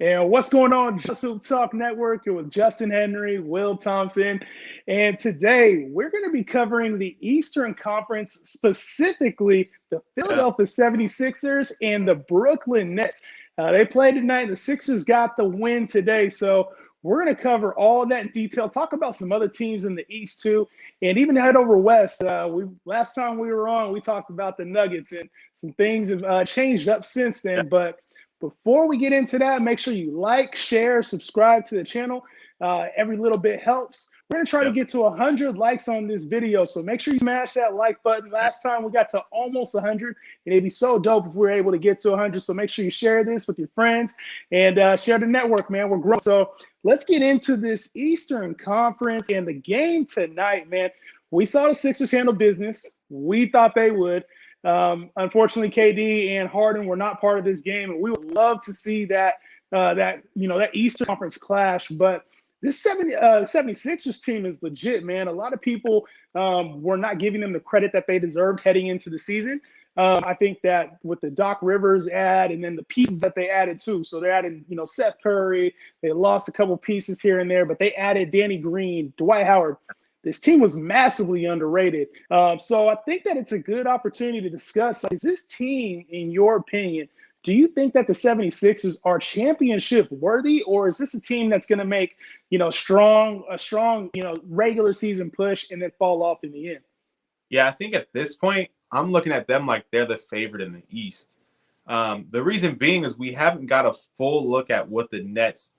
And what's going on, Just HoopTalk Network? You're with Justin Henry, Will Thompson. And today we're going to be covering the Eastern Conference, specifically the Yeah. Philadelphia 76ers and the Brooklyn Nets. They played tonight. The Sixers got the win today. So we're going to cover all that in detail, talk about some other teams in the East too, and even head over West. Last time we were on, we talked about the Nuggets, and some things have changed up since then. But before we get into that, make sure you like, share, subscribe to the channel. Every little bit helps. We're going to try to Yep. get to 100 likes on this video, so make sure you smash that like button. Last time we got to almost 100, and it'd be so dope if we were able to get to 100. So make sure you share this with your friends and share the network, man. We're growing. So let's get into this Eastern Conference and the game tonight, man. We saw the Sixers handle business. We thought they would. Unfortunately, KD and Harden were not part of this game, and we would love to see that Eastern Conference clash. But this 76ers team is legit, man. A lot of people were not giving them the credit that they deserved heading into the season. I think that with the Doc Rivers ad and then the pieces that they added too. So they added, Seth Curry. They lost a couple pieces here and there, but they added Danny Green, Dwight Howard. This team was massively underrated. So I think that it's a good opportunity to discuss, like, is this team, in your opinion, do you think that the 76ers are championship worthy, or is this a team that's going to make, a strong, regular season push and then fall off in the end? Yeah, I think at this point, I'm looking at them like they're the favorite in the East. The reason being is we haven't got a full look at what the Nets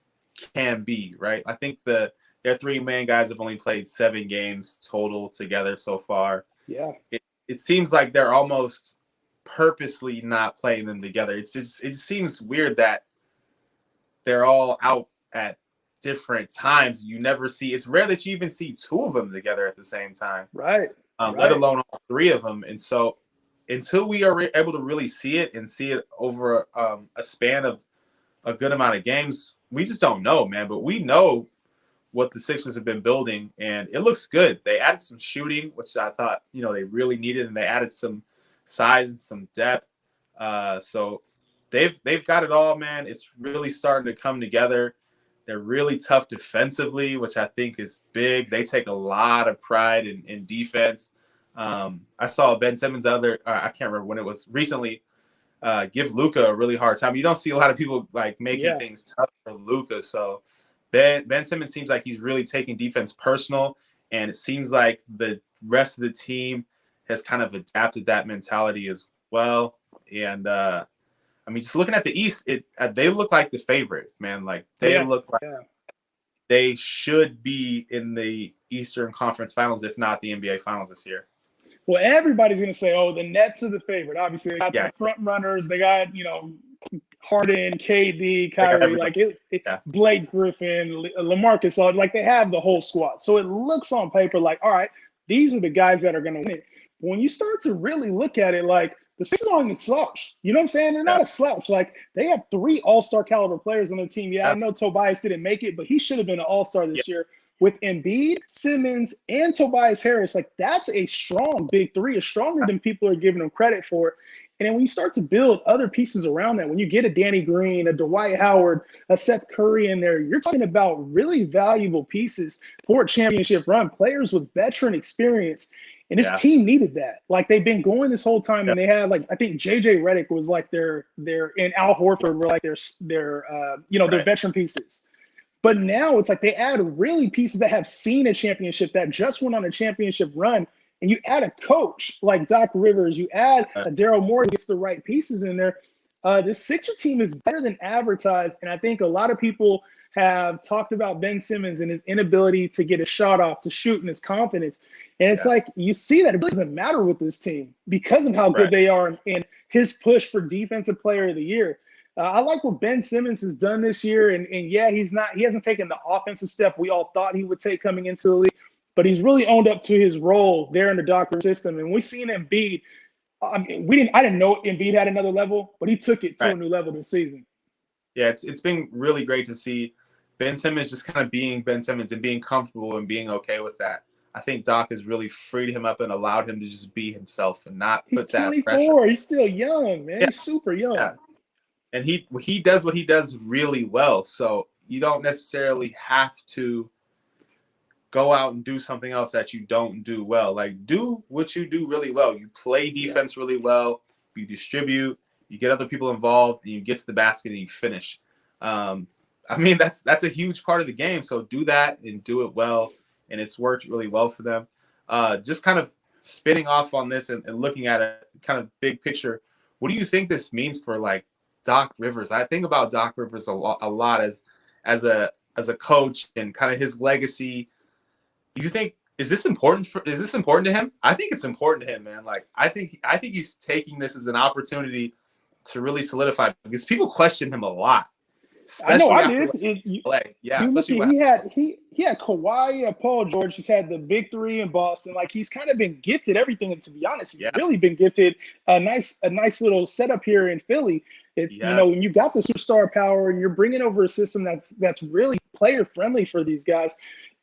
can be, right? I think their three main guys have only played 7 games total together so far. Yeah. It seems like they're almost purposely not playing them together. It seems weird that they're all out at different times. You never see. It's rare that you even see 2 of them together at the same time. Right. Let Right. alone all 3 of them. And so until we are able to really see it and see it over a span of a good amount of games, we just don't know, man. But we know what the Sixers have been building, and it looks good. They added some shooting, which I thought, they really needed, and they added some size and some depth. So they've got it all, man. It's really starting to come together. They're really tough defensively, which I think is big. They take a lot of pride in defense. I saw Ben Simmons I can't remember when it was recently, give Luka a really hard time. You don't see a lot of people like making things tough for Luka. So Ben Simmons seems like he's really taking defense personal, and it seems like the rest of the team has kind of adapted that mentality as well. And just looking at the East, they look like the favorite, man. Like they look like they should be in the Eastern Conference Finals, if not the NBA Finals this year. Well, everybody's going to say, oh, the Nets are the favorite. Obviously, they got the front runners. They got, Harden, KD, Kyrie, Blake Griffin, LaMarcus, like they have the whole squad. So it looks on paper like, all right, these are the guys that are going to win it. But when you start to really look at it, like the Sixers aren't even slouch. You know what I'm saying? They're not a slouch. Like they have 3 all-star caliber players on their team. Yeah, I know Tobias didn't make it, but he should have been an all-star this year. With Embiid, Simmons, and Tobias Harris, like that's a strong big 3, is stronger than people are giving them credit for. And then when you start to build other pieces around that, when you get a Danny Green, a Dwight Howard, a Seth Curry in there, you're talking about really valuable pieces for a championship run, players with veteran experience. And this team needed that. Like they've been going this whole time, and they had I think JJ Redick was like their and Al Horford were like their veteran pieces. But now it's like they add really pieces that have seen a championship, that just went on a championship run, and you add a coach like Doc Rivers, you add a Daryl Morey, gets the right pieces in there. This Sixer team is better than advertised, and I think a lot of people have talked about Ben Simmons and his inability to get a shot off, to shoot, and his confidence. And it's like you see that it really doesn't matter with this team because of how good they are and his push for Defensive Player of the Year. I like what Ben Simmons has done this year, and he hasn't taken the offensive step we all thought he would take coming into the league, but he's really owned up to his role there in the Docker system. And we've seen Embiid. I didn't know Embiid had another level, but he took it to a new level this season. Yeah, it's been really great to see Ben Simmons just kind of being Ben Simmons and being comfortable and being okay with that. I think Doc has really freed him up and allowed him to just be himself and not put that pressure. He's still young, man. He's super young. and he does what he does really well. So you don't necessarily have to go out and do something else that you don't do well. Like, do what you do really well. You play defense really well. You distribute. You get other people involved. And you get to the basket and you finish. I mean, that's a huge part of the game. So do that and do it well. And it's worked really well for them. Just kind of spinning off on this and looking at it kind of big picture. What do you think this means for like Doc Rivers? I think about Doc Rivers a lot as a coach and kind of his legacy. You think is this important to him? I think it's important to him, man. Like I think he's taking this as an opportunity to really solidify because people question him a lot. I know I did. He had Kawhi, Paul George. He's had the big three in Boston. Like he's kind of been gifted everything, and to be honest, he's really been gifted a nice little setup here in Philly. It's when you got the superstar power and you're bringing over a system that's really player friendly for these guys.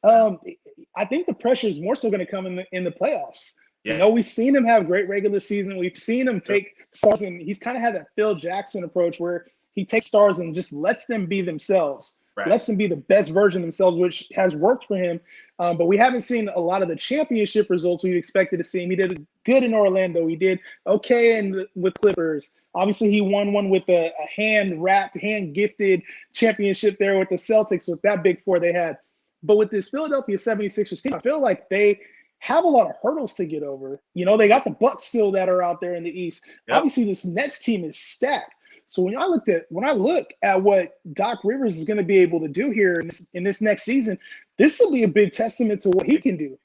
I think the pressure is more so going to come in the playoffs. Yeah. We've seen him have great regular season. We've seen him take stars, and he's kind of had that Phil Jackson approach where he takes stars and just lets them be themselves, lets them be the best version of themselves, which has worked for him. But we haven't seen a lot of the championship results we expected to see him. He did good in Orlando. He did okay with Clippers. Obviously, he won one with a hand-wrapped, hand-gifted championship there with the Celtics with that big four they had. But with this Philadelphia 76ers team, I feel like they have a lot of hurdles to get over. They got the Bucks still that are out there in the East. Yep. Obviously, this Nets team is stacked. So when I look at what Doc Rivers is going to be able to do here in this next season, this will be a big testament to what he can do.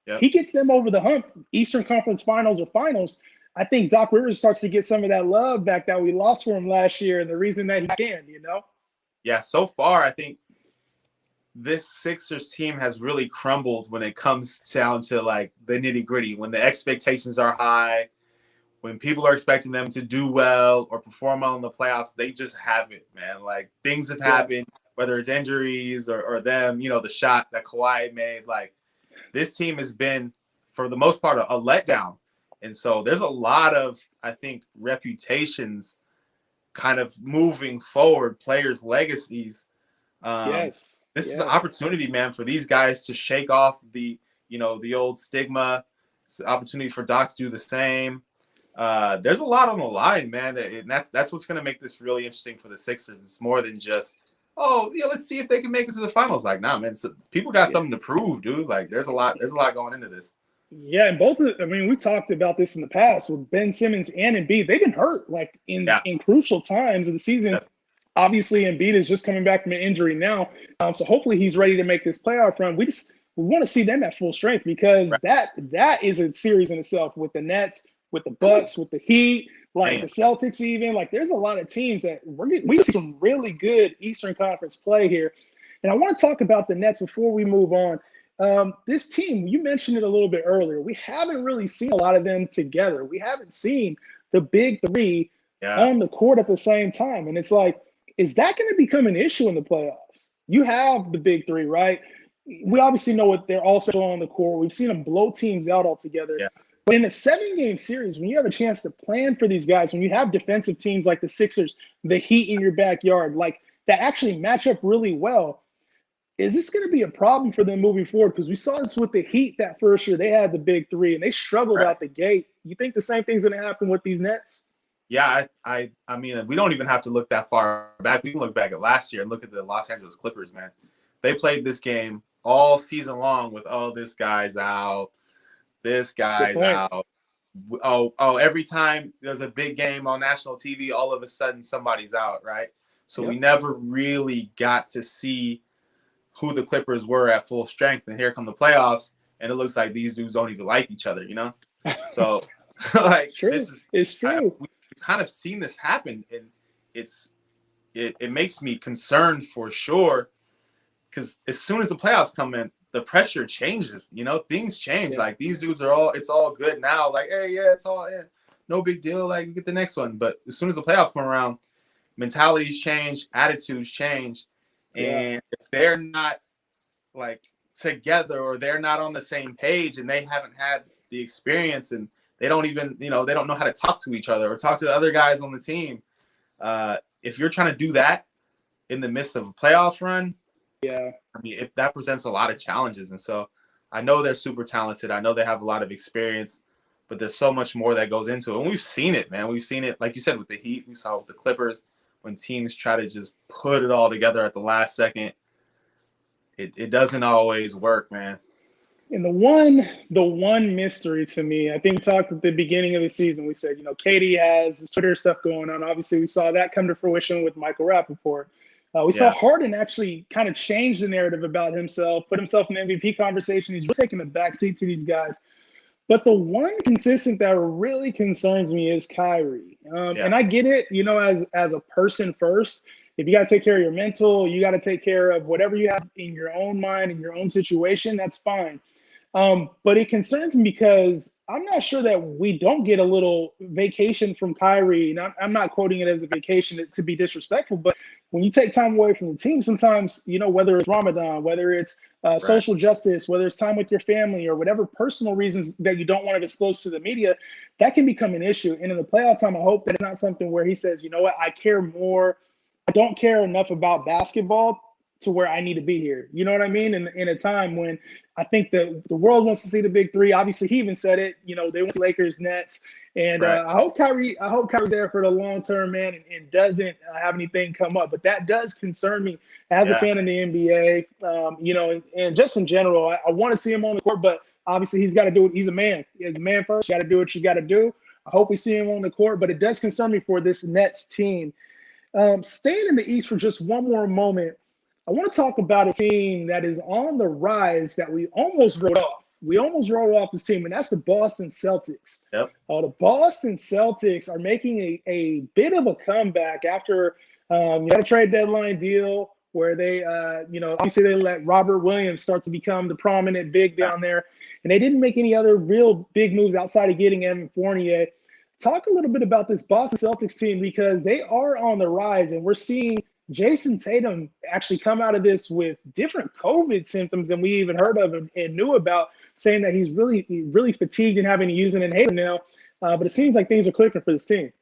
Yep. He gets them over the hump, Eastern Conference Finals or Finals. I think Doc Rivers starts to get some of that love back that we lost for him last year, and the reason that he can, Yeah, so far I think this Sixers team has really crumbled when it comes down to like the nitty gritty, when the expectations are high, when people are expecting them to do well or perform well in the playoffs, they just haven't, man. Like things have happened, whether it's injuries or them, the shot that Kawhi made. Like this team has been, for the most part, a letdown. And so there's a lot of, I think, reputations kind of moving forward, players' legacies. This is an opportunity, man, for these guys to shake off the old stigma. It's an opportunity for Doc to do the same. There's a lot on the line, man, and that's what's going to make this really interesting for the Sixers. It's more than just, let's see if they can make it to the finals. Like, nah, man, people got something to prove, dude. Like, there's a lot going into this. Yeah, and we talked about this in the past with Ben Simmons and Embiid. They've been hurt, like, in crucial times of the season. Yeah. Obviously, Embiid is just coming back from an injury now, so hopefully he's ready to make this playoff run. We want to see them at full strength because that is a series in itself with the Nets, with the Bucks, with the Heat, like the Celtics even. Like there's a lot of teams that we see some really good Eastern Conference play here. And I want to talk about the Nets before we move on. This team, you mentioned it a little bit earlier. We haven't really seen a lot of them together. We haven't seen the big three on the court at the same time. And it's like, is that going to become an issue in the playoffs? You have the big three, right? We obviously know what they're also on the court. We've seen them blow teams out altogether. Yeah. But in a 7-game series, when you have a chance to plan for these guys, when you have defensive teams like the Sixers, the Heat in your backyard, like that actually match up really well, is this going to be a problem for them moving forward? Because we saw this with the Heat that first year. They had the big three, and they struggled out the gate. You think the same thing's going to happen with these Nets? Yeah, I mean, we don't even have to look that far back. We can look back at last year and look at the Los Angeles Clippers, man. They played this game all season long with, this guy's out, this guy's out. Every time there's a big game on national TV, all of a sudden somebody's out, right? So we never really got to see who the Clippers were at full strength. And here come the playoffs, and it looks like these dudes don't even like each other, So, like, it's true. We've kind of seen this happen, and it makes me concerned for sure, because as soon as the playoffs come in, the pressure changes, things change. Like these dudes it's all good now. Like, hey, it's all no big deal. Like, we get the next one. But as soon as the playoffs come around, mentalities change, attitudes change. And if they're not like together, or they're not on the same page, and they haven't had the experience, and they don't even, they don't know how to talk to each other or talk to the other guys on the team, if you're trying to do that in the midst of a playoffs run, yeah, I mean, that presents a lot of challenges. And so I know they're super talented. I know they have a lot of experience, but there's so much more that goes into it. And we've seen it, man. We've seen it, like you said, with the Heat. We saw it with the Clippers. When teams try to just put it all together at the last second, it doesn't always work, man. And the one mystery to me, I think we talked at the beginning of the season. We said, KD has this Twitter stuff going on. Obviously, we saw that come to fruition with Michael Rappaport. We saw Harden actually kind of change the narrative about himself, put himself in the MVP conversation. He's taking a backseat to these guys. But the one consistent that really concerns me is Kyrie. And I get it, as a person first. If you got to take care of your mental, you got to take care of whatever you have in your own mind, in your own situation, that's fine. But it concerns me because I'm not sure that we don't get a little vacation from Kyrie. And I'm not quoting it as a vacation to be disrespectful, but when you take time away from the team, sometimes, whether it's Ramadan, whether it's social justice, whether it's time with your family or whatever personal reasons that you don't want to disclose to the media, that can become an issue. And in the playoff time, I hope that it's not something where he says, you know what, I don't care enough about basketball to where I need to be here. You know what I mean? In a time when I think that the world wants to see the big three. Obviously, he even said it. They want Lakers, Nets, and I hope Kyrie's there for the long term, man, and doesn't have anything come up. But that does concern me as a fan of the NBA. And just in general, I want to see him on the court, but obviously he's got to do it. He's a man. He's a man first. You got to do what you got to do. I hope we see him on the court, but it does concern me for this Nets team. Staying in the East for just one more moment, I want to talk about a team that is on the rise that we almost wrote off. We almost wrote off this team, and that's the Boston Celtics. Yep. The Boston Celtics are making a bit of a comeback after you had a trade deadline deal where they, obviously they let Robert Williams start to become the prominent big down there, and they didn't make any other real big moves outside of getting Evan Fournier. Talk a little bit about this Boston Celtics team because they are on the rise, and we're seeing Jason Tatum actually come out of this with different COVID symptoms than we even heard of and knew about, saying that he's really fatigued and having to use an inhaler now. But it seems like things are clicking for this team.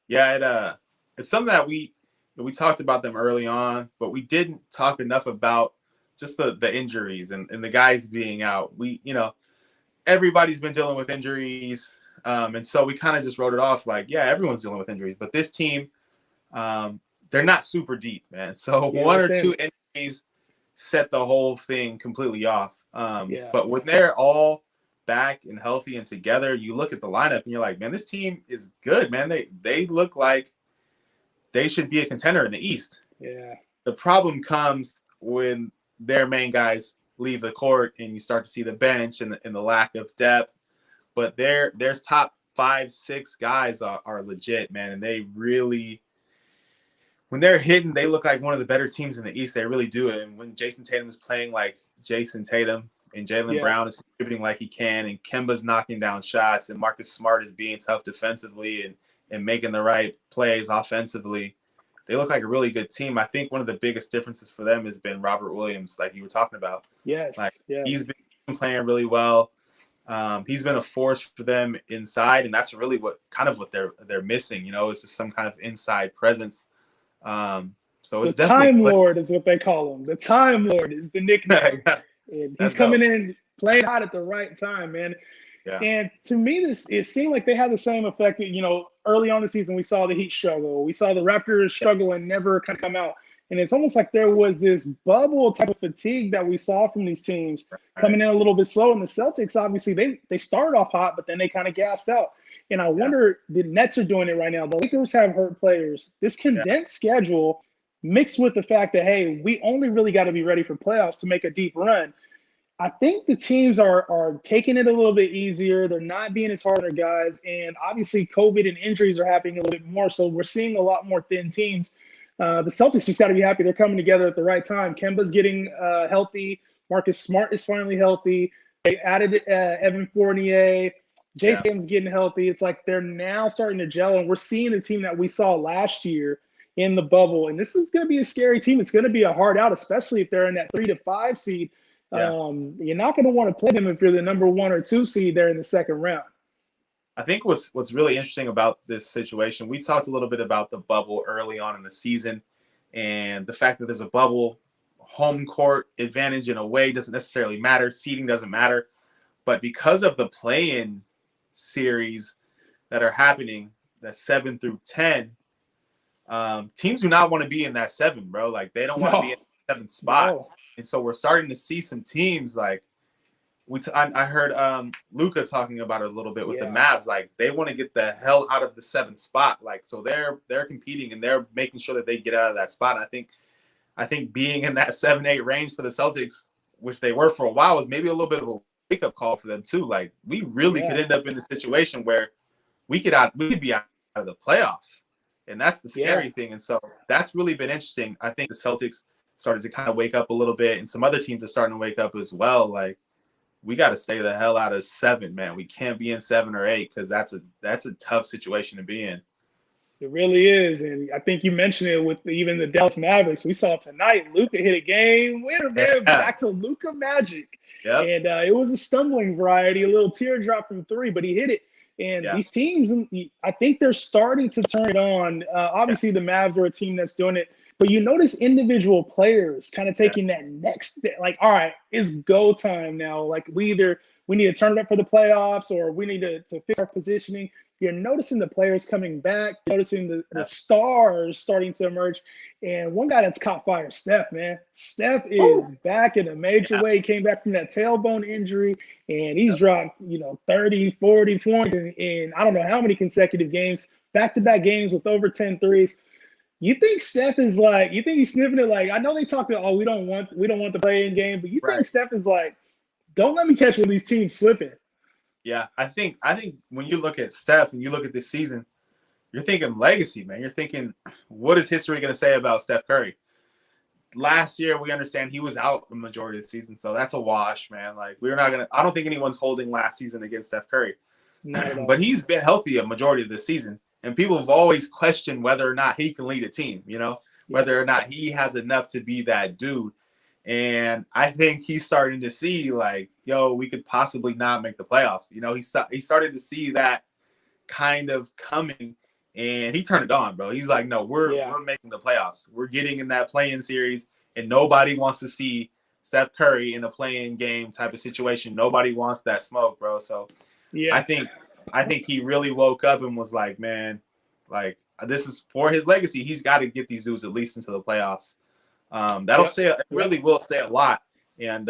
Yeah, it's something that we talked about them early on, but we didn't talk enough about just the injuries and the guys being out. Everybody's been dealing with injuries. And so we kind of just wrote it off like, yeah, everyone's dealing with injuries. But this team, they're not super deep, man. So one or two injuries set the whole thing completely off. But when they're all back and healthy and together, you look at the lineup and you're like, man, this team is good, man. They look like they should be a contender in the East. Yeah. The problem comes when their main guys leave the court and you start to see the bench and the lack of depth. But there's top 5-6 guys are legit, man. And they really, when they're hitting, they look like one of the better teams in the East. They really do. And when Jason Tatum is playing like Jason Tatum and Jaylen Brown is contributing like he can, and Kemba's knocking down shots, and Marcus Smart is being tough defensively and making the right plays offensively, they look like a really good team. I think one of the biggest differences for them has been Robert Williams, like you were talking about. Yes. He's been playing really well. He's been a force for them inside, and that's really what they're missing. It's just some kind of inside presence. So it's the Time Lord is what they call him. The Time Lord is the nickname. And he's coming in, playing hot at the right time, man. Yeah. And to me, it seemed like they had the same effect. Early on in the season, we saw the Heat struggle. We saw the Raptors struggle and never kind of come out. And it's almost like there was this bubble type of fatigue that we saw from these teams coming in a little bit slow. And the Celtics, obviously, they started off hot, but then they kind of gassed out. And I wonder, the Nets are doing it right now. The Lakers have hurt players. This condensed schedule mixed with the fact that, hey, we only really got to be ready for playoffs to make a deep run. I think the teams are taking it a little bit easier. They're not being as hard on their guys. And obviously, COVID and injuries are happening a little bit more. So we're seeing a lot more thin teams. The Celtics just got to be happy they're coming together at the right time. Kemba's getting healthy. Marcus Smart is finally healthy. They added Evan Fournier. Jason's getting healthy. It's like they're now starting to gel, and we're seeing the team that we saw last year in the bubble. And this is going to be a scary team. It's going to be a hard out, especially if they're in that 3 to 5 seed. You're not going to want to play them if you're the number 1 or 2 seed there in the second round. I think what's really interesting about this situation, we talked a little bit about the bubble early on in the season, and the fact that there's a bubble, home court advantage in a way doesn't necessarily matter. Seeding doesn't matter. But because of the play-in series that are happening, that 7 through 10, teams do not want to be in that 7, bro. Like, they don't want to be in the 7th spot. No. And so we're starting to see some teams like I heard Luka talking about it a little bit with the Mavs. Like, they want to get the hell out of the 7th spot. Like, so they're competing and they're making sure that they get out of that spot. And I think being in that 7-8 range for the Celtics, which they were for a while, was maybe a little bit of a wake-up call for them too. Like, we really could end up in a situation where we could be out of the playoffs. And that's the scary thing. And so that's really been interesting. I think the Celtics started to kind of wake up a little bit, and some other teams are starting to wake up as well. Like, we got to stay the hell out of 7, man. We can't be in 7 or 8 because that's a tough situation to be in. It really is. And I think you mentioned it with even the Dallas Mavericks. We saw tonight, Luka hit a game winner, man. Back to Luka magic. Yep. And it was a stumbling variety, a little teardrop from 3, but he hit it. And these teams, I think they're starting to turn it on. Obviously, the Mavs are a team that's doing it. But you notice individual players kind of taking that next step. Like, all right, it's go time now. Like, we need to turn it up for the playoffs, or we need to fix our positioning. You're noticing the players coming back, noticing the stars starting to emerge. And one guy that's caught fire, Steph, man. Steph is back in a major way. He came back from that tailbone injury, and he's dropped, 30, 40 points in I don't know how many consecutive games, back-to-back games with over 10 threes. You think Steph is like, you think he's sniffing it like, I know they talked about, we don't want the play-in game, but you think Steph is like, don't let me catch one of these teams slipping. Yeah, I think when you look at Steph and you look at this season, you're thinking legacy, man. You're thinking, what is history going to say about Steph Curry? Last year, we understand he was out the majority of the season, so that's a wash, man. Like, I don't think anyone's holding last season against Steph Curry. But he's been healthy a majority of the season. And people have always questioned whether or not he can lead a team, whether or not he has enough to be that dude. And I think he's starting to see, like, we could possibly not make the playoffs. He started to see that kind of coming, and he turned it on, bro. He's like, no, we're making the playoffs. We're getting in that play-in series, and nobody wants to see Steph Curry in a play-in game type of situation. Nobody wants that smoke, bro. So I think he really woke up and was like, man, like, this is for his legacy. He's got to get these dudes at least into the playoffs. Really will say a lot. And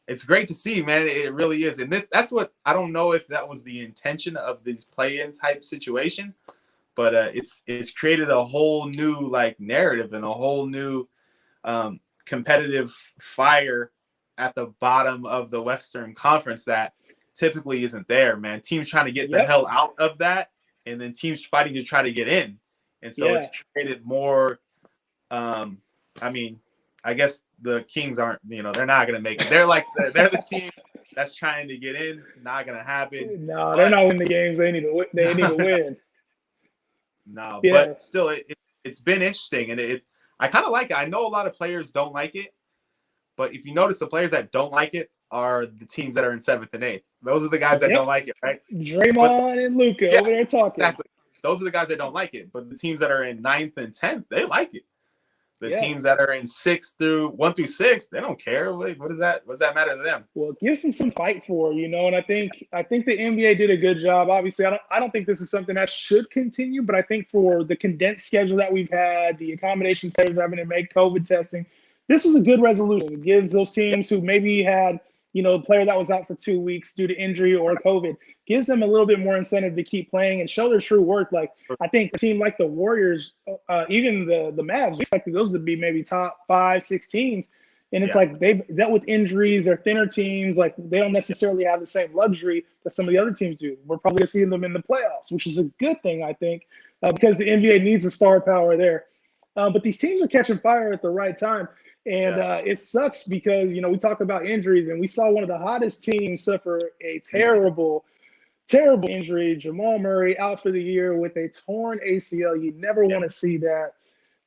it's great to see, man. It really is. And that's what, I don't know if that was the intention of this play-in type situation, but it's created a whole new, like, narrative and a whole new competitive fire at the bottom of the Western Conference that typically isn't there, man. Teams trying to get the hell out of that, and then teams fighting to try to get in. And so it's created more, I guess the Kings aren't, they're not going to make it. They're the team that's trying to get in. Not going to happen. No, they're not winning the games. They need to win. No, but still, it's been interesting. And I kind of like it. I know a lot of players don't like it, but if you notice, the players that don't like it are the teams that are in 7th and 8th. Those are the guys that don't like it, right? Draymond and Luka over there talking. Exactly. Those are the guys that don't like it. But the teams that are in 9th and 10th, they like it. The teams that are in 1 through 6, they don't care. Like, what does that matter to them? Well, it gives them some fight for, and I think the NBA did a good job. Obviously, I don't think this is something that should continue, but I think for the condensed schedule that we've had, the accommodations players having to make, COVID testing, this is a good resolution. It gives those teams who maybe had, a player that was out for 2 weeks due to injury or COVID, gives them a little bit more incentive to keep playing and show their true worth. Like, I think a team like the Warriors, even the Mavs, we expected those to be maybe top 5, 6 teams. And it's like they've dealt with injuries. They're thinner teams. Like, they don't necessarily have the same luxury that some of the other teams do. We're probably going to see them in the playoffs, which is a good thing, I think, because the NBA needs a star power there. But these teams are catching fire at the right time. And it sucks because, we talk about injuries, and we saw one of the hottest teams suffer a terrible injury. Jamal Murray out for the year with a torn ACL. You never want to see that.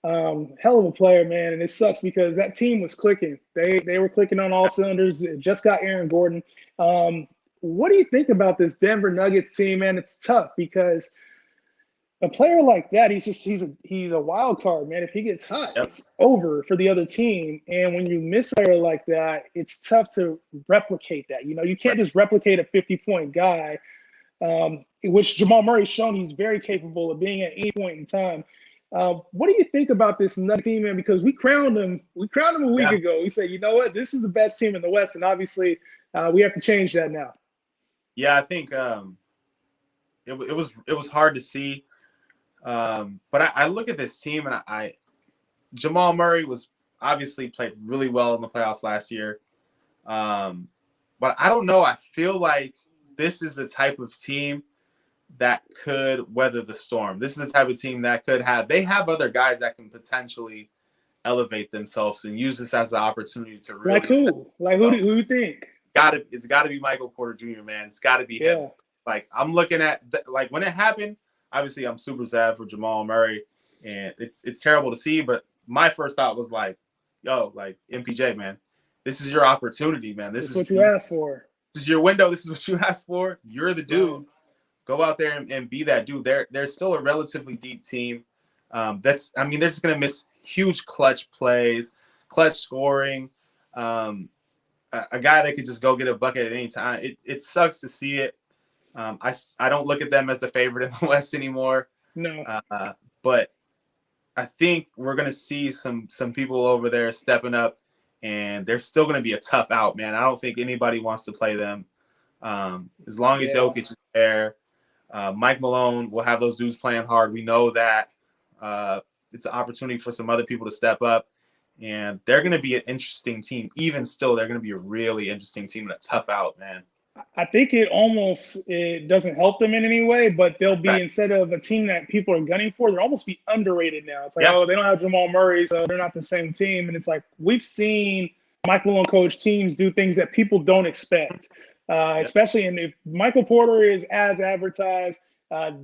Hell of a player, man. And it sucks because that team was clicking. They were clicking on all cylinders. It just got Aaron Gordon. what do you think about this Denver Nuggets team, man? It's tough because a player like that, he's a wild card, man. If he gets hot, it's over for the other team. And when you miss a player like that, it's tough to replicate that. You can't just replicate a 50-point guy, which Jamal Murray's shown he's very capable of being at any point in time. What do you think about this Nuggets team, man? Because we crowned them a week ago. We said, you know what, this is the best team in the West, and obviously we have to change that now. Yeah, I think it was hard to see. But I look at this team and Jamal Murray was obviously played really well in the playoffs last year. But I don't know. I feel like this is the type of team that could weather the storm. This is the type of team that they have other guys that can potentially elevate themselves and use this as an opportunity to really. Who do you think? It's got to be Michael Porter Jr., man. It's got to be him. Like, I'm looking at when it happened. Obviously, I'm super sad for Jamal Murray, and it's terrible to see. But my first thought was like, "Yo, like MPJ, man, this is your opportunity, man. This is what you asked for. This is your window. This is what you asked for. You're the dude. Go out there and be that dude. They're still a relatively deep team. They're just gonna miss huge clutch plays, clutch scoring. A guy that could just go get a bucket at any time. It sucks to see it. I don't look at them as the favorite in the West anymore. No. But I think we're going to see some people over there stepping up, and they're still going to be a tough out, man. I don't think anybody wants to play them. As long as Jokic is there, Mike Malone will have those dudes playing hard. We know that it's an opportunity for some other people to step up, and they're going to be an interesting team. Even still, they're going to be a really interesting team and a tough out, man. I think it doesn't help them in any way, but they'll be, instead of a team that people are gunning for, they'll almost be underrated now. It's like, they don't have Jamal Murray, so they're not the same team. And it's like, we've seen Mike Malone coach teams do things that people don't expect, especially if Michael Porter is as advertised.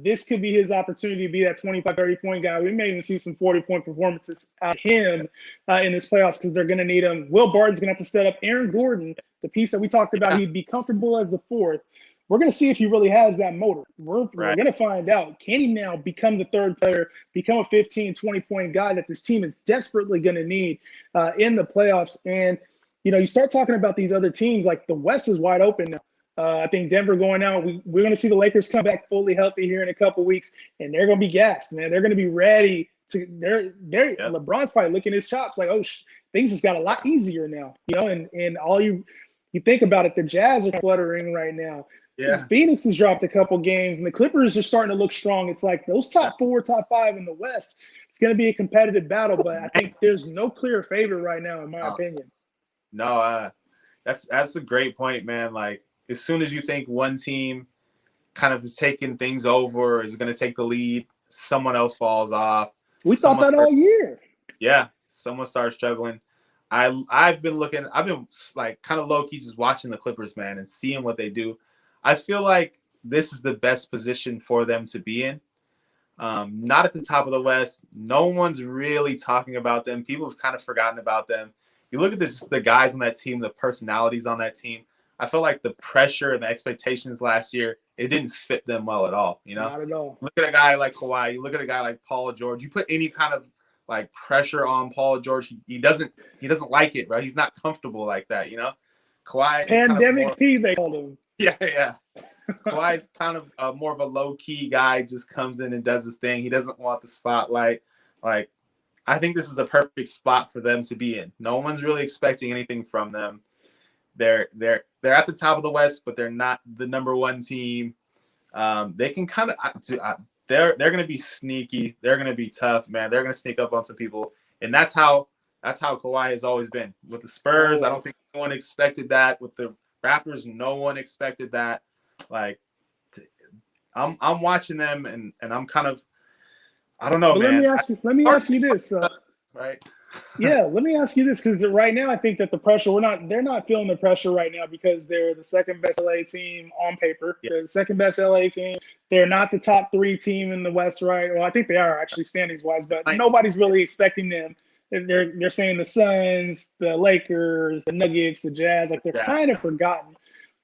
This could be his opportunity to be that 25, 30-point guy. We may even see some 40-point performances out of him in this playoffs because they're going to need him. Will Barton's going to have to set up Aaron Gordon, the piece that we talked about. He'd be comfortable as the fourth. We're going to see if he really has that motor. We're going to find out. Can he now become the third player, become a 15, 20-point guy that this team is desperately going to need in the playoffs? And, you start talking about these other teams, like the West is wide open now. I think Denver going out, we're going to see the Lakers come back fully healthy here in a couple of weeks, and they're going to be gassed, man. They're going to be ready to. LeBron's probably licking his chops like, things just got a lot easier now, And all you think about it, the Jazz are fluttering right now. Yeah, Phoenix has dropped a couple games, and the Clippers are starting to look strong. It's like those top 4, top 5 in the West. It's going to be a competitive battle, but I think there's no clear favorite right now, in my opinion. No, that's a great point, man. Like, as soon as you think one team kind of is taking things over, is going to take the lead, someone else falls off. We thought that all year. Yeah, someone starts struggling. I've been like kind of low key just watching the Clippers, man, and seeing what they do. I feel like this is the best position for them to be in. Not at the top of the West. No one's really talking about them. People have kind of forgotten about them. You look at the guys on that team, the personalities on that team. I feel like the pressure and the expectations last year, it didn't fit them well at all. Not at all. Look at a guy like Kawhi. You look at a guy like Paul George. You put any kind of like pressure on Paul George, he doesn't like it, right? He's not comfortable like that, Kawhi. Pandemic P, they called him. Yeah. Kawhi is kind of more of a low key guy. Just comes in and does his thing. He doesn't want the spotlight. Like, I think this is the perfect spot for them to be in. No one's really expecting anything from them. They're at the top of the West, but they're not the number one team. They can kind of they're going to be sneaky. They're going to be tough, man. They're going to sneak up on some people, and that's how Kawhi has always been. With the Spurs, I don't think anyone expected that. With the Raptors, no one expected that. Like, I'm watching them, and I'm kind of, I don't know, but man. Let me ask you this. Right. Yeah, let me ask you this, because right now I think that the pressure, they're not feeling the pressure right now because they're the second best LA team on paper. Yeah. They're the second best LA team. They're not the top 3 team in the West, right? Well, I think they are actually standings wise, but nobody's really expecting them. They're saying the Suns, the Lakers, the Nuggets, the Jazz, like they're kind of forgotten.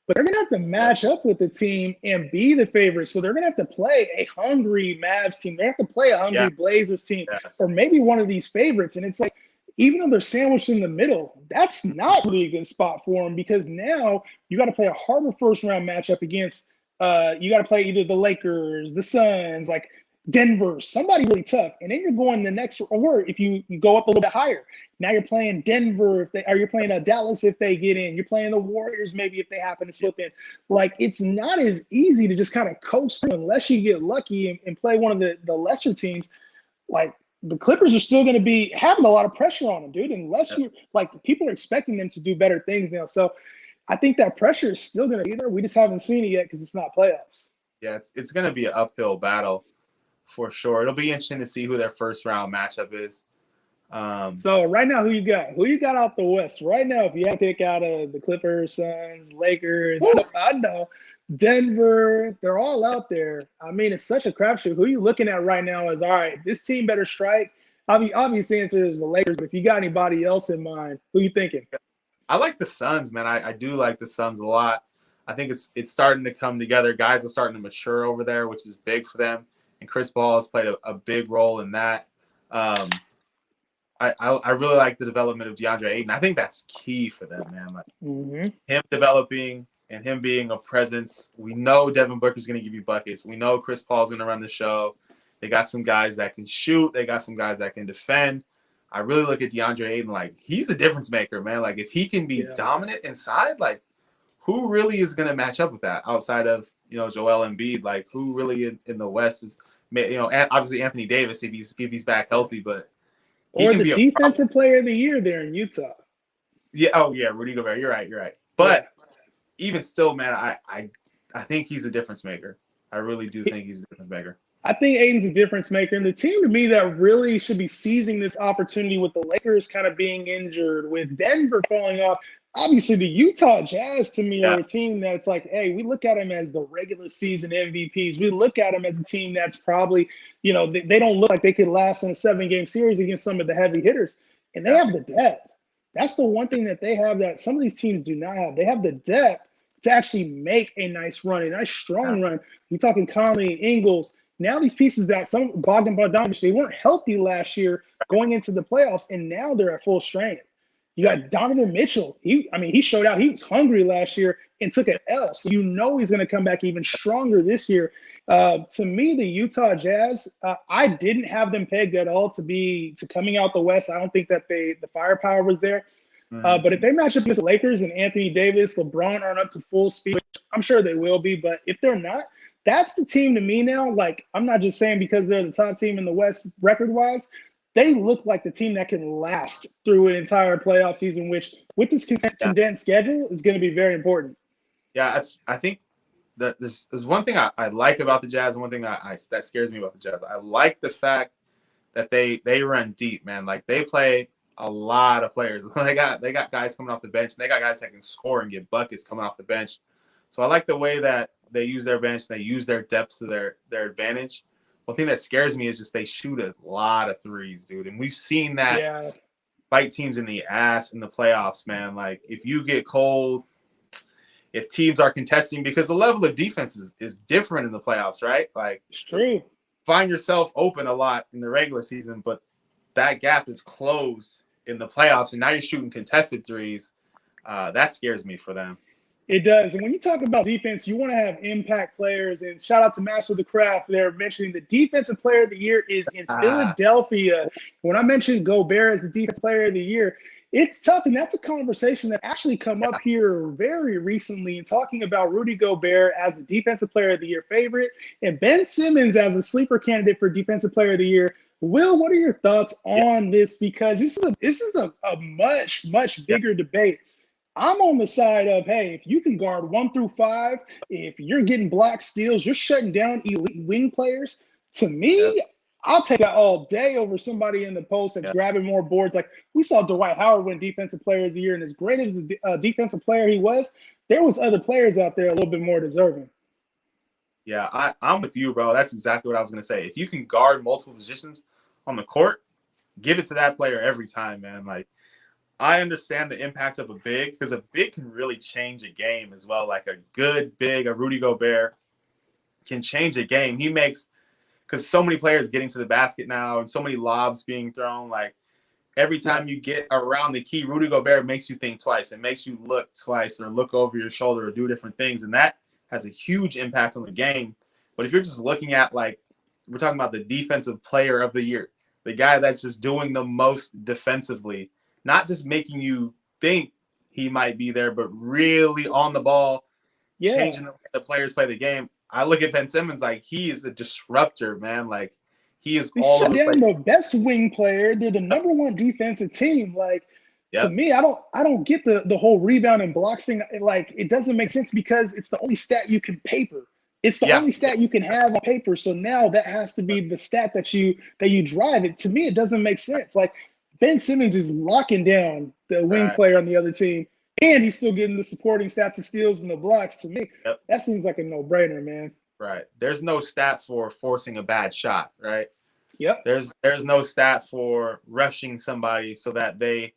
but they're going to have to match up with the team and be the favorite. So they're going to have to play a hungry Mavs team. They have to play a hungry Blazers team, or maybe one of these favorites. And it's like, even though they're sandwiched in the middle, that's not really a good spot for them, because now you got to play a harder first round matchup against you got to play either the Lakers, the Suns, like Denver, somebody really tough. And then you're going the next, or if you go up a little bit higher, now you're playing Denver, or you're playing Dallas if they get in. You're playing the Warriors maybe if they happen to slip in. Like, it's not as easy to just kind of coast through unless you get lucky and play one of the lesser teams. Like, the Clippers are still going to be having a lot of pressure on them, dude, unless you like, people are expecting them to do better things now. So I think that pressure is still going to be there. We just haven't seen it yet because it's not playoffs. Yeah, it's going to be an uphill battle for sure. It'll be interesting to see who their first round matchup is. So right now, who you got? Who you got out the West right now? If you had to pick out of the Clippers, Suns, Lakers, I know Denver, they're all out there. I mean, it's such a crapshoot. Who are you looking at right now as, all right, this team better strike? Obvious answer is the Lakers, but if you got anybody else in mind, who you thinking? I like the Suns, man. I do like the Suns a lot. I think it's starting to come together. Guys are starting to mature over there, which is big for them. And Chris Paul has played a big role in that. I really like the development of DeAndre Ayton. I think that's key for them, man. Like him developing and him being a presence. We know Devin Booker's going to give you buckets. We know Chris Paul's going to run the show. They got some guys that can shoot. They got some guys that can defend. I really look at DeAndre Ayton like he's a difference maker, man. Like, if he can be dominant inside, like, who really is going to match up with that outside of, Joel Embiid? Like, who really in the West is, obviously Anthony Davis if he's back healthy, but he or can the be defensive player of the year there in Utah. Yeah. Oh yeah, Rudy Gobert. You're right. But even still, man, I think he's a difference maker. I really do think he's a difference maker. I think Aiden's a difference maker. And the team to me that really should be seizing this opportunity, with the Lakers kind of being injured, with Denver falling off, obviously the Utah Jazz to me are a team that's like, hey, we look at them as the regular season MVPs. We look at them as a team that's probably, they don't look like they could last in a 7-game series against some of the heavy hitters. And they have the depth. That's the one thing that they have that some of these teams do not have. They have the depth to actually make a nice run, a nice strong run. You're talking Conley, Ingles. Now these pieces that some Bogdan Bogdanovic, they weren't healthy last year going into the playoffs, and now they're at full strength. You got Donovan Mitchell. He showed out. He was hungry last year and took an L. So he's going to come back even stronger this year. To me, the Utah Jazz, I didn't have them pegged at all to coming out the West. I don't think that the firepower was there. But if they match up against the Lakers and Anthony Davis, LeBron aren't up to full speed, I'm sure they will be. But if they're not, that's the team to me now. Like, I'm not just saying because they're the top team in the West record-wise. They look like the team that can last through an entire playoff season, which with this condensed schedule is going to be very important. Yeah, I think that there's one thing I like about the Jazz, and one thing that scares me about the Jazz. I like the fact that they run deep, man. Like, they play a lot of players. They got guys coming off the bench. And they got guys that can score and get buckets coming off the bench. So I like the way that they use their bench. They use their depth to their advantage. One thing that scares me is just they shoot a lot of threes, dude. And we've seen that bite teams in the ass in the playoffs, man. Like, if you get cold, if teams are contesting, because the level of defense is different in the playoffs, right? Like, it's true. Find yourself open a lot in the regular season, but that gap is closed in the playoffs, and now you're shooting contested threes. That scares me for them. It does. And when you talk about defense, you want to have impact players. And shout out to Master of the Craft. They're mentioning the defensive player of the year is in Philadelphia. When I mentioned Gobert as the defensive player of the year, it's tough. And that's a conversation that's actually come up here very recently in talking about Rudy Gobert as a defensive player of the year favorite and Ben Simmons as a sleeper candidate for defensive player of the year. Will, what are your thoughts on this? Because this is a much, much bigger debate. I'm on the side of, hey, if you can guard 1 through 5, if you're getting block steals, you're shutting down elite wing players. To me, I'll take that all day over somebody in the post that's grabbing more boards. Like, we saw Dwight Howard win Defensive Player of the Year, and as great as a defensive player he was, there was other players out there a little bit more deserving. Yeah, I'm with you, bro. That's exactly what I was going to say. If you can guard multiple positions on the court, give it to that player every time, man. Like, I understand the impact of a big, because a big can really change a game as well. Like a good big, a Rudy Gobert can change a game. He makes, because so many players getting to the basket now and so many lobs being thrown. Like every time you get around the key, Rudy Gobert makes you think twice. It makes you look twice or look over your shoulder or do different things. And that has a huge impact on the game. But if you're just looking at, like, we're talking about the defensive player of the year, the guy that's just doing the most defensively, not just making you think he might be there, but really on the ball, changing the way the players play the game. I look at Ben Simmons like he is a disruptor, man. Like he is all over the place. The best wing player. They're the number one defensive team. Like to me, I don't get the whole rebound and blocks thing. Like it doesn't make sense because it's the only stat you can paper. It's the only stat you can have on paper. So now that has to be the stat that you drive it. To me, it doesn't make sense. Like Ben Simmons is locking down the wing player on the other team, and he's still getting the supporting stats and steals and the blocks. To me, that seems like a no-brainer, man. Right. There's no stat for forcing a bad shot, right? Yep. There's no stat for rushing somebody so that they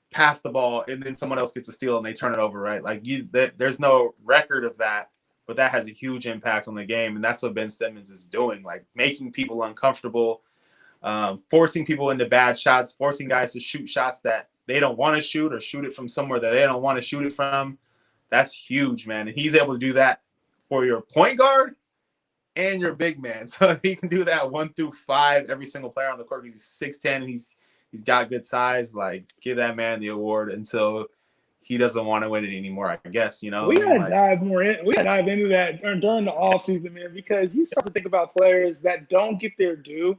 pass the ball and then someone else gets a steal and they turn it over, right? Like there's no record of that, but that has a huge impact on the game, and that's what Ben Simmons is doing, like making people uncomfortable, forcing people into bad shots, forcing guys to shoot shots that they don't want to shoot or shoot it from somewhere that they don't want to shoot it from. That's huge, man. And he's able to do that for your point guard and your big man. So if he can do that 1 through 5, every single player on the court, he's 6'10", and he's got good size. Like, give that man the award until he doesn't want to win it anymore, I guess, you know. We gotta dive more in. We gotta dive into that during the offseason, man, because you start to think about players that don't get their due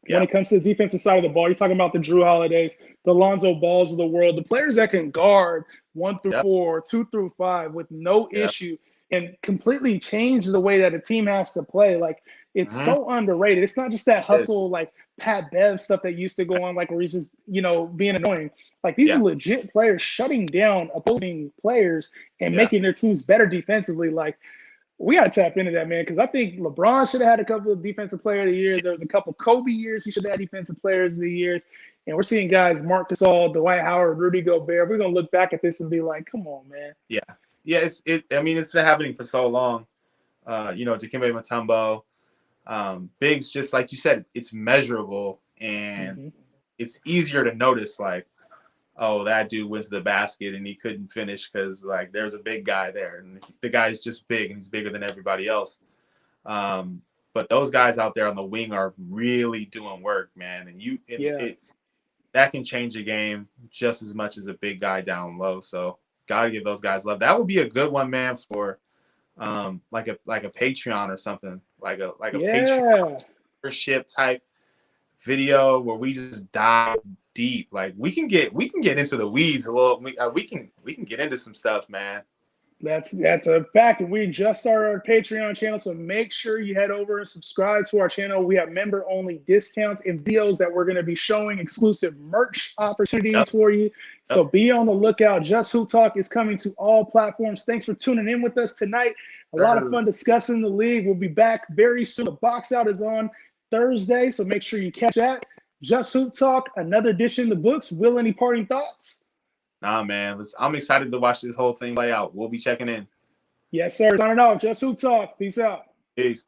when it comes to the defensive side of the ball. You're talking about the Drew Holidays, the Lonzo Balls of the world, the players that can guard 1 through 4, 2 through 5 with no issue and completely change the way that a team has to play. Like, it's so underrated. It's not just that hustle, like Pat Bev stuff that used to go on, like where he's just, being annoying. Like, these are legit players shutting down opposing players and making their teams better defensively. Like, we got to tap into that, man, because I think LeBron should have had a couple of defensive player of the years. There was a couple Kobe years he should have had defensive players of the years. And we're seeing guys, Marc Gasol, Dwight Howard, Rudy Gobert. We're going to look back at this and be like, come on, man. Yeah. Yeah, it's been happening for so long. Dikembe Mutombo, bigs, just like you said, it's measurable and it's easier to notice, like, oh, that dude went to the basket and he couldn't finish because, like, there's a big guy there. And the guy's just big and he's bigger than everybody else. But those guys out there on the wing are really doing work, man. And that can change a game just as much as a big guy down low. So got to give those guys love. That would be a good one, man, for like a Patreon or something, like a Patreon membership type video where we just dive deep. Like we can get into the weeds a little. We can get into some stuff, man. That's a fact. And we just started our Patreon channel, so make sure you head over and subscribe to our channel. We have member-only discounts and videos that we're going to be showing exclusive merch opportunities for you. So be on the lookout. Just Hoop Talk is coming to all platforms. Thanks for tuning in with us tonight. A lot of fun discussing the league. We'll be back very soon. The box out is on Thursday, so make sure you catch that. Just Hoop Talk, another edition in the books. Will, any parting thoughts? Nah, man. I'm excited to watch this whole thing play out. We'll be checking in. Yes, sir. Signing off. Just Hoop Talk. Peace out. Peace.